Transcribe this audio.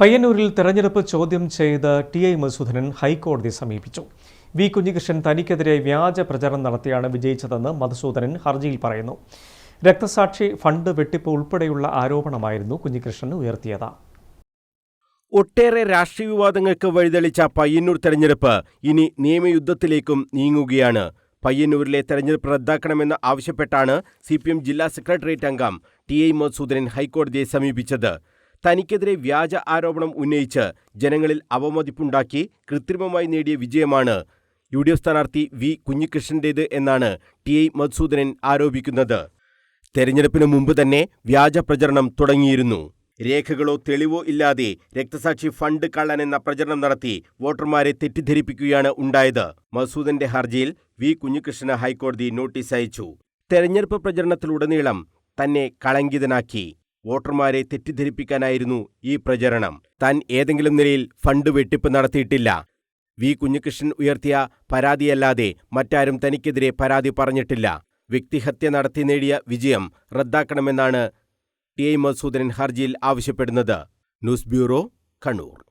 പയ്യന്നൂരിൽ തെരഞ്ഞെടുപ്പ് ചോദ്യം ചെയ്ത് ടി.ഐ. മധുസൂദനൻ ഹൈക്കോടതിയെ സമീപിച്ചു. വി. കുഞ്ഞികൃഷ്ണൻ തനിക്കെതിരെ വ്യാജ പ്രചരണം നടത്തിയാണ് വിജയിച്ചതെന്ന് മധുസൂദനൻ ഹർജിയിൽ പറയുന്നു. രക്തസാക്ഷി ഫണ്ട് വെട്ടിപ്പ് ഉൾപ്പെടെയുള്ള ആരോപണമായിരുന്നു കുഞ്ഞികൃഷ്ണൻ ഉയർത്തിയത്. ഒട്ടേറെ രാഷ്ട്രീയ വിവാദങ്ങൾക്ക് വഴിതെളിച്ച പയ്യന്നൂർ തെരഞ്ഞെടുപ്പ് ഇനി നിയമയുദ്ധത്തിലേക്കും നീങ്ങുകയാണ്. പയ്യന്നൂരിലെ തെരഞ്ഞെടുപ്പ് റദ്ദാക്കണമെന്ന് ആവശ്യപ്പെട്ടാണ് CPM ജില്ലാ സെക്രട്ടേറിയറ്റ് അംഗം ടി.ഐ. മധുസൂദനൻ ഹൈക്കോടതിയെ സമീപിച്ചത്. തനിക്കെതിരെ വ്യാജ ആരോപണം ഉന്നയിച്ച് ജനങ്ങളിൽ അവമതിപ്പുണ്ടാക്കി കൃത്രിമമായി നേടിയ വിജയമാണ് UDF സ്ഥാനാർത്ഥി വി. കുഞ്ഞികൃഷ്ണന്റേത് എന്നാണ് ടി.ഐ. മധുസൂദനൻ ആരോപിക്കുന്നത്. തെരഞ്ഞെടുപ്പിന് മുമ്പ് തന്നെ വ്യാജ പ്രചരണം തുടങ്ങിയിരുന്നു. രേഖകളോ തെളിവോ ഇല്ലാതെ രക്തസാക്ഷി ഫണ്ട് കള്ളൻ എന്ന പ്രചരണം നടത്തി വോട്ടർമാരെ തെറ്റിദ്ധരിപ്പിക്കുകയാണ് ഉണ്ടായത്. മധുസൂദന്റെ ഹർജിയിൽ വി. കുഞ്ഞികൃഷ്ണന് ഹൈക്കോടതി നോട്ടീസ് അയച്ചു. തെരഞ്ഞെടുപ്പ് പ്രചരണത്തിലുടനീളം തന്നെ കളങ്കിതനാക്കി വോട്ടർമാരെ തെറ്റിദ്ധരിപ്പിക്കാനായിരുന്നു ഈ പ്രചരണം. താൻ ഏതെങ്കിലും നിലയിൽ ഫണ്ട് വെട്ടിപ്പ് നടത്തിയിട്ടില്ല. വി. കുഞ്ഞികൃഷ്ണൻ ഉയർത്തിയ പരാതിയല്ലാതെ മറ്റാരും തനിക്കെതിരെ പരാതി പറഞ്ഞിട്ടില്ല. വ്യക്തിഹത്യ നടത്തി നേടിയ വിജയം റദ്ദാക്കണമെന്നാണ് ടി.ഐ. മധുസൂദനൻ ഹർജിയിൽ ആവശ്യപ്പെടുന്നത്. News bureau, Kannur.